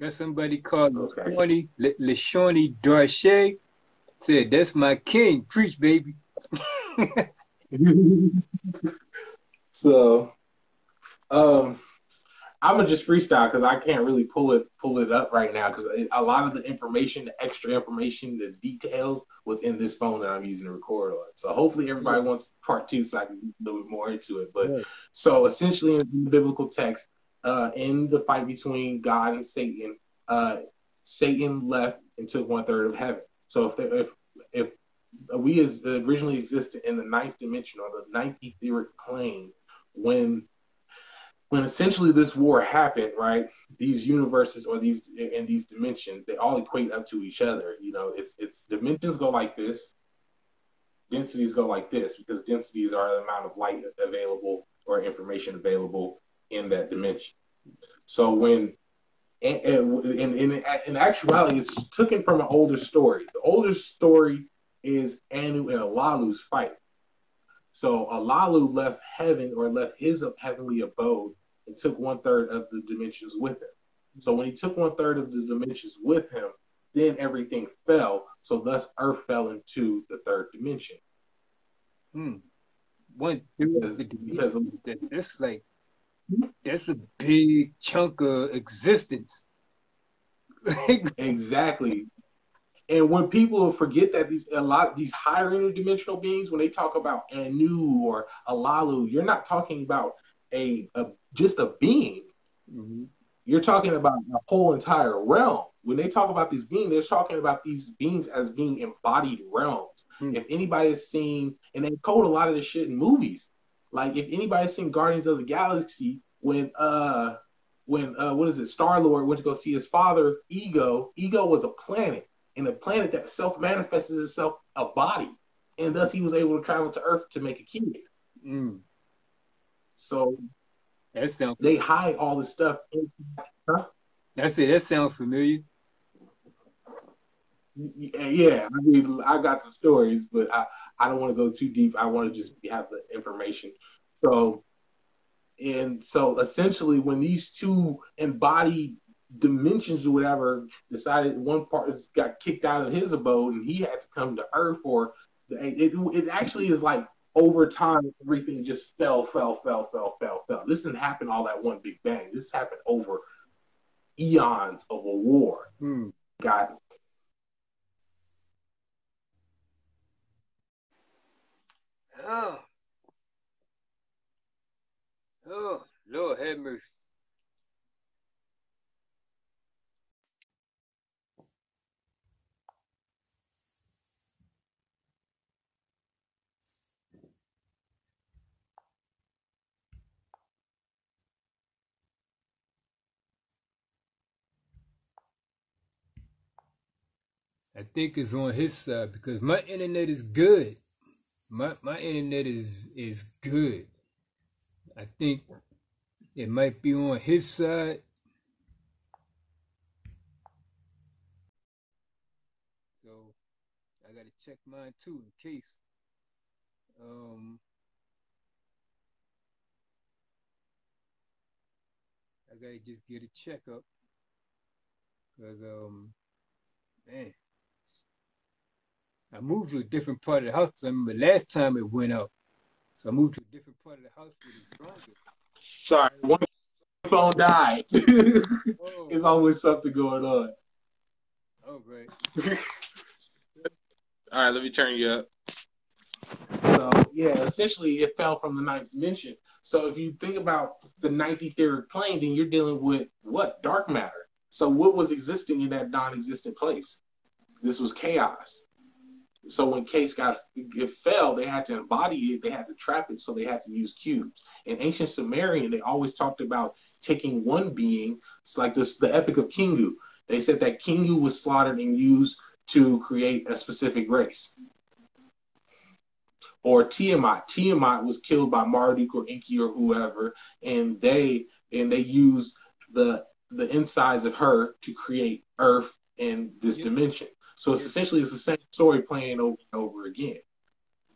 Got somebody called Lashoni Darche. Said, "That's my king. Preach, baby." So, I'm gonna just freestyle because I can't really pull it up right now, because a lot of the information, the extra information, the details was in this phone that I'm using to record on. So hopefully everybody wants part 2 so I can get a little bit more into it. But so essentially in the biblical text, in the fight between God and Satan, Satan left and took 1/3 of heaven. So if we as originally existed in the 9th dimension, or the 9th etheric plane, when essentially this war happened, right? These universes, or these dimensions, they all equate up to each other. You know, it's dimensions go like this, densities go like this, because densities are the amount of light available or information available in that dimension. So when in actuality, it's taken from an older story. The older story is Anu and Alalu's fight. So Alalu left heaven or left his heavenly abode and took 1/3 of the dimensions with him. So when he took 1/3 of the dimensions with him, then everything fell. So thus Earth fell into the third dimension. One third of the dimensions, that's a big chunk of existence. Exactly. And when people forget that these higher interdimensional beings, when they talk about Anu or Alalu, you're not talking about just a being. Mm-hmm. You're talking about a whole entire realm. When they talk about these beings, they're talking about these beings as being embodied realms. If anybody has seen, and they code a lot of this shit in movies, like if anybody's seen Guardians of the Galaxy, when what is it, Star-Lord went to go see his father, Ego was a planet, and a planet that self-manifested itself a body, and thus he was able to travel to Earth to make a kid. So they hide all this stuff. That's it. That sounds familiar. Yeah, I mean, I got some stories, but I don't want to go too deep. I want to just have the information. So essentially, when these two embodied dimensions or whatever decided one part got kicked out of his abode and he had to come to Earth, or it actually is like over time everything just fell. This didn't happen all at one big bang. This happened over eons of a war. Got Oh, Lord have mercy. I think it's on his side because my internet is good. My internet is good. I think it might be on his side. So I gotta check mine too in case. I gotta just get a checkup because man, I moved to a different part of the house. I remember last time it went out, so I moved to a different part of the house where it's stronger. Sorry, one phone died. There's always something going on. Oh, right. All right, let me turn you up. So yeah, essentially it fell from the ninth dimension. So if you think about the 93rd plane, then you're dealing with what? Dark matter. So what was existing in that non-existent place? This was chaos. So when it fell, they had to embody it, they had to trap it, so they had to use cubes. In ancient Sumerian, they always talked about taking one being. It's like the Epic of Kingu. They said that Kingu was slaughtered and used to create a specific race. Or Tiamat. Tiamat was killed by Marduk or Enki or whoever, and they used the insides of her to create Earth and this dimension. So it's essentially the same story playing over and over again.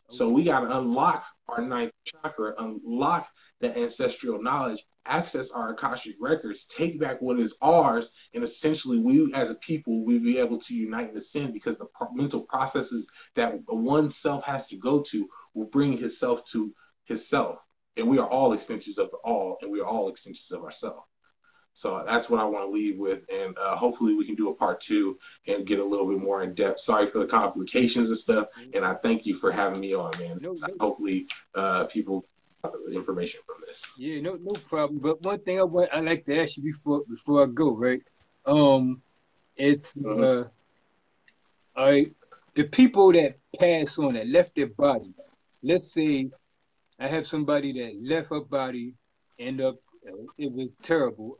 So we got to unlock our ninth chakra, unlock the ancestral knowledge, access our Akashic records, take back what is ours, and essentially we as a people, we'll be able to unite and ascend because the mental processes that one self has to go to will bring his self to his self. And we are all extensions of the all, and we are all extensions of ourselves. So that's what I want to leave with, and hopefully we can do a part 2 and get a little bit more in depth. Sorry for the complications and stuff, and I thank you for having me on, man. Hopefully people get the information from this. Yeah, no problem. But one thing I like to ask you before I go, right? It's the people that pass on, that left their body. Let's say I have somebody that left her body, end up it was terrible.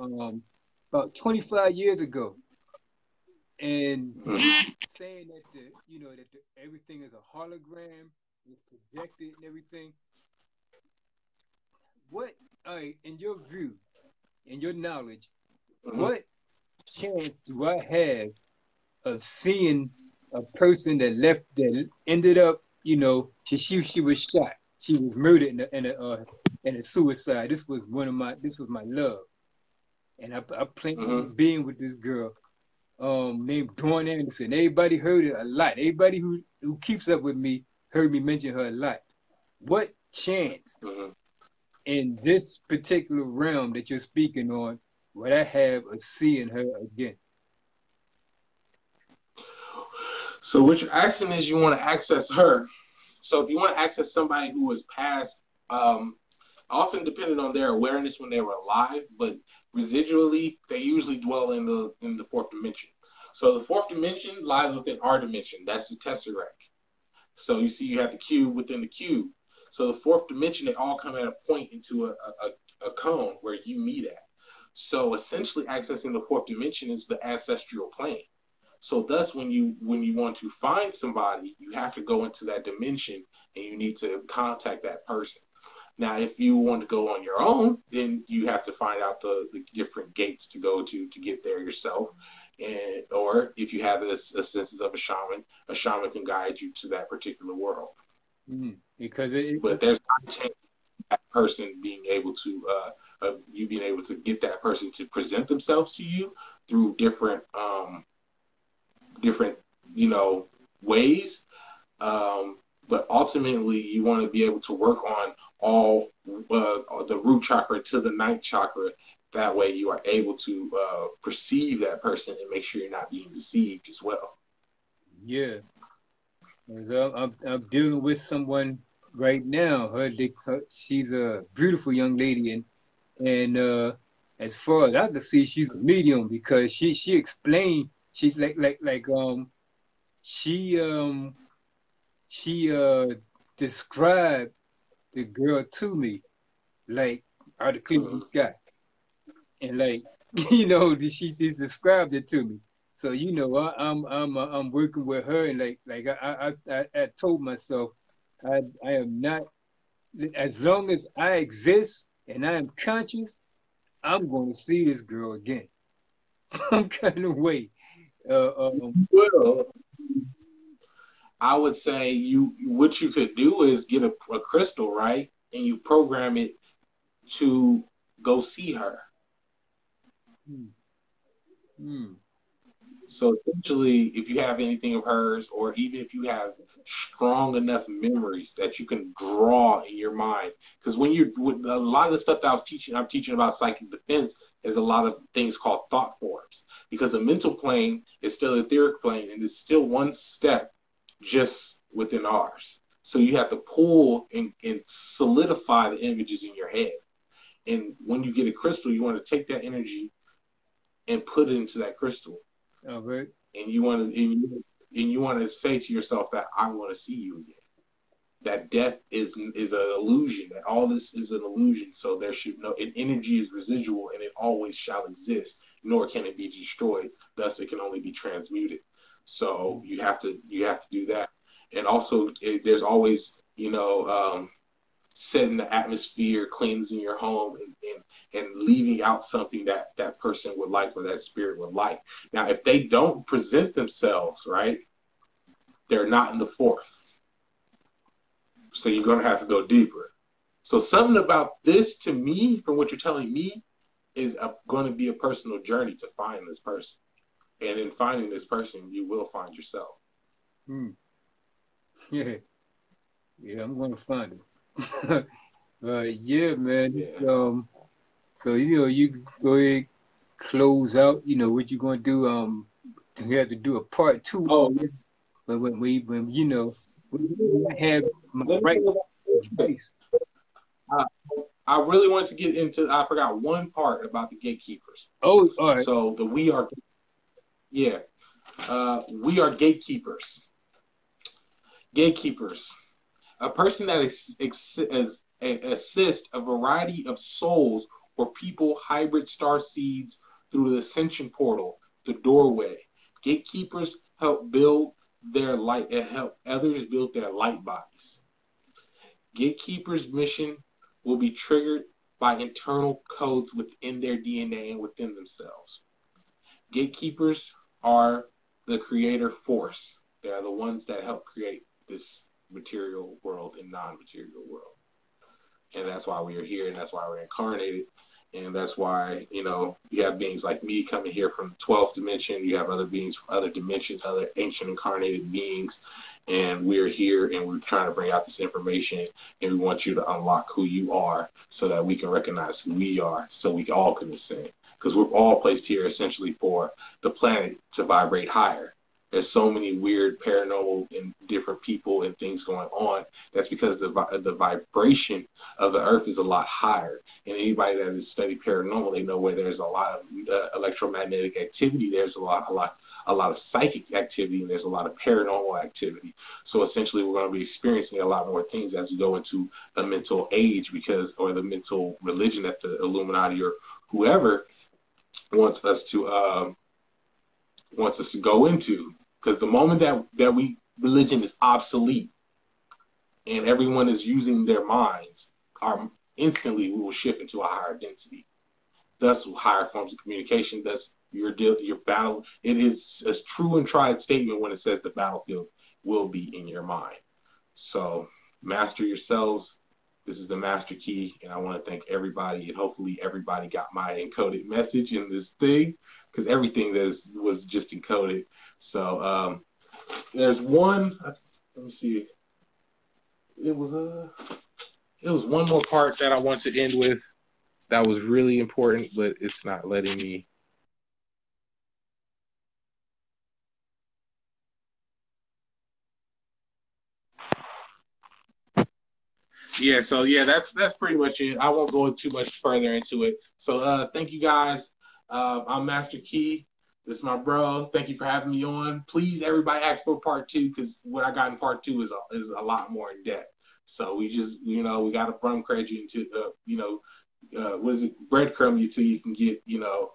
About 25 years ago, and saying that everything is a hologram, it's projected and everything. What, in your view, in your knowledge, what chance do I have of seeing a person that ended up, she was shot. She was murdered in a suicide. This was my love. And I planned on being with this girl named Dawn Anderson. Everybody heard it a lot. Everybody who keeps up with me heard me mention her a lot. What chance in this particular realm that you're speaking on would I have of seeing her again? So what you're asking is you want to access her. So if you want to access somebody who was past, often depending on their awareness when they were alive, but residually they usually dwell in the fourth dimension. So the fourth dimension lies within our dimension. That's the tesseract. So you see, you have the cube within the cube. So the fourth dimension, they all come at a point into a cone where you meet at. So essentially, accessing the fourth dimension is the ancestral plane. So thus, when you want to find somebody, you have to go into that dimension and you need to contact that person. Now, if you want to go on your own, then you have to find out the different gates to go to get there yourself. Or if you have the assistance of a shaman can guide you to that particular world. But there's not a chance of that person being able to, you being able to get that person to present themselves to you through different ways. But ultimately, you want to be able to work on all the root chakra to the ninth chakra. That way, you are able to perceive that person and make sure you're not being deceived as well. Yeah, I'm dealing with someone right now. She's a beautiful young lady, and as far as I can see, she's a medium because she explained she she described the girl to me like out of clear sky, and she's described it to me. So I'm working with her, and I told myself I am not, as long as I exist and I am conscious, I'm going to see this girl again. I'm kind of way. Well, I would say what you could do is get a crystal, right, and you program it to go see her. So essentially, if you have anything of hers, or even if you have strong enough memories that you can draw in your mind, because with a lot of the stuff that I'm teaching about psychic defense is a lot of things called thought forms, because the mental plane is still etheric plane and it's still one step just within ours. So you have to pull and solidify the images in your head. And when you get a crystal, you want to take that energy and put it into that crystal. Right. And you want to say to yourself that I want to see you again. That death is an illusion. That all this is an illusion. So there should energy is residual, and it always shall exist. Nor can it be destroyed. Thus, it can only be transmuted. So you have to do that. And also, there's always setting the atmosphere, cleansing your home, and leaving out something that person would like or that spirit would like. Now, if they don't present themselves, right, they're not in the fourth. So you're going to have to go deeper. So something about this, to me, from what you're telling me, is going to be a personal journey to find this person. And in finding this person, you will find yourself. Yeah, I'm going to find it. Yeah, man. Yeah. So you go ahead, close out. What you going to do? You have to do a part 2. Oh, but when we have my right place. I really wanted to get into. I forgot one part about the gatekeepers. Oh, all right. So we are gatekeepers. Gatekeepers, a person that assists a variety of souls or people, hybrid star seeds through the Ascension portal, the doorway. Gatekeepers help build their light and help others build their light bodies. Gatekeepers' mission will be triggered by internal codes within their DNA and within themselves. Gatekeepers are the creator force. They are the ones that help create this material world and non-material world. And that's why we are here, and that's why we're incarnated. And that's why, you know, you have beings like me coming here from the 12th dimension. You have other beings from other dimensions, other ancient incarnated beings. And we're here and we're trying to bring out this information. And we want you to unlock who you are so that we can recognize who we are, so we all can ascend. Because we're all placed here essentially for the planet to vibrate higher. There's so many weird paranormal and different people and things going on. That's because the vibration of the earth is a lot higher. And anybody that has studied paranormal, they know where there's a lot of electromagnetic activity. There's a lot of psychic activity, and there's a lot of paranormal activity. So essentially, we're going to be experiencing a lot more things as we go into the mental age, or the mental religion that the Illuminati or whoever wants us to go into. Because the moment that religion is obsolete and everyone is using their minds, instantly we will shift into a higher density. Thus, higher forms of communication. Thus, your battle. It is a true and tried statement when it says the battlefield will be in your mind. So, master yourselves. This is the Master Key, and I want to thank everybody. And hopefully, everybody got my encoded message in this thing, because everything was just encoded. So there's one. Let me see. It was one more part that I want to end with that was really important, but it's not letting me. Yeah, so yeah, that's pretty much it. I won't go too much further into it. So thank you guys. I'm Master Key. This is my bro. Thank you for having me on. Please, everybody, ask for part 2, because what I got in part 2 is a lot more in depth. So we just, we got to crumb you into, what is it, breadcrumb you till you can get, to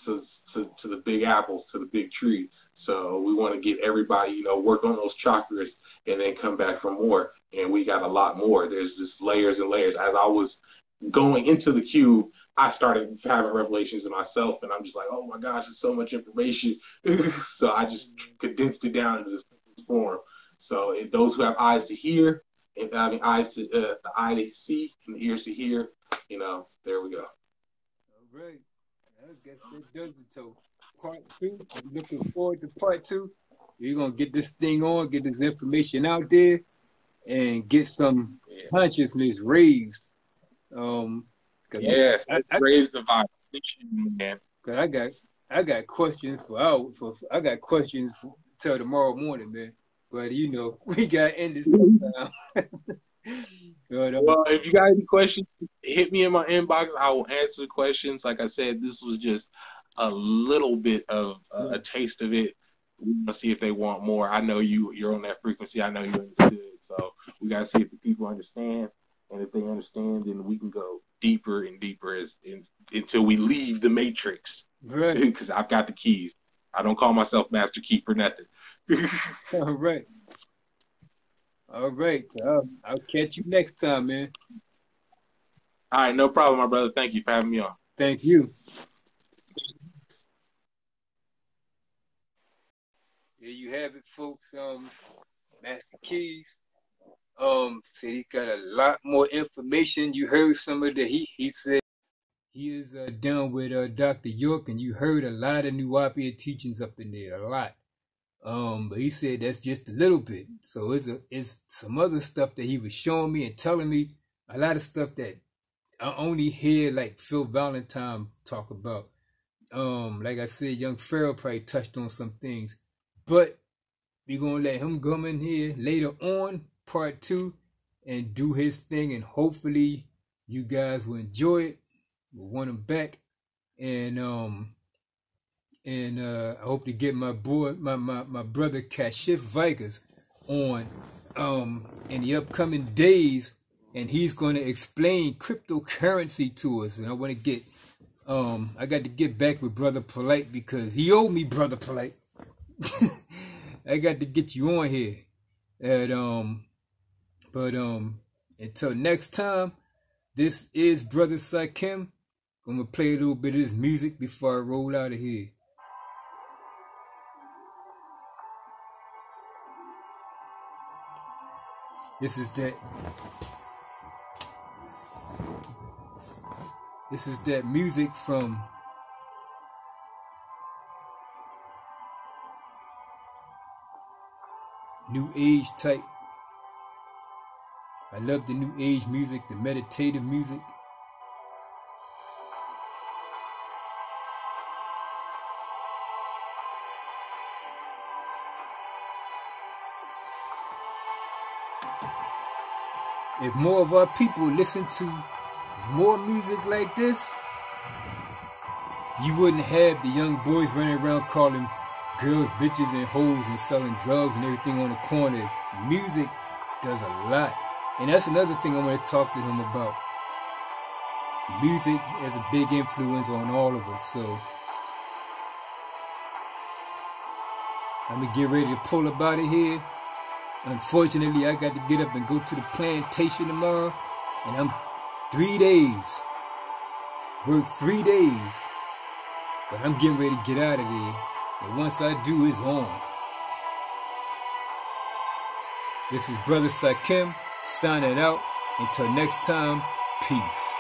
the big apples, to the big tree. So we want to get everybody, work on those chakras and then come back for more. And we got a lot more. There's just layers and layers. As I was going into the cube, I started having revelations in myself, and I'm just like, oh my gosh, there's so much information. So I just condensed it down into this form. So those who have eyes to hear, and having eyes to the eye to see and the ears to hear, there we go. All right. I guess that does it. So part 2, I'm looking forward to part 2. We're going to get this thing on, get this information out there, and get some consciousness raised. Yes, raise the vibration, man. Cause I got questions I got questions till tomorrow morning, man. But we got to end this sometime. Well, if you got any questions, hit me in my inbox. I will answer questions. Like I said, this was just a little bit of a taste of it. We're gonna see if they want more. I know you're on that frequency. I know you understood. So we gotta see if the people understand. And if they understand, then we can go deeper and deeper until we leave the matrix. Right. Because I've got the keys. I don't call myself Master Key for nothing. All right. All right. I'll catch you next time, man. All right, no problem, my brother. Thank you for having me on. Thank you. There you have it, folks. Master Keys. Said he got a lot more information. You heard some of he said he is down with Dr. York, and you heard a lot of Nuwapian teachings up in there, a lot. But he said that's just a little bit. So it's some other stuff that he was showing me and telling me, a lot of stuff that I only hear like Phil Valentine talk about. Like I said, young Pharaoh probably touched on some things, but we're gonna let him come in here later on, part 2, and do his thing, and hopefully you guys will enjoy it. We'll want him back, and I hope to get my boy, my brother Kashif Vikers on in the upcoming days, and he's going to explain cryptocurrency to us. And I want to get I got to get back with Brother Polite, because he owed me, Brother Polite. I got to get you on here. And but until next time, This is Brother Sakim. I'm going to play a little bit of this music before I roll out of here. This is that music from New Age type. I love the New Age music, the meditative music. If more of our people listen to more music like this, you wouldn't have the young boys running around calling girls bitches and hoes and selling drugs and everything on the corner. Music does a lot. And that's another thing I want to talk to him about. Music has a big influence on all of us, so I'm going to get ready to pull up out of here. Unfortunately, I got to get up and go to the plantation tomorrow, and I'm 3 days, work 3 days, but I'm getting ready to get out of there, and once I do, it's on. This is Brother Sakim, signing out. Until next time, peace.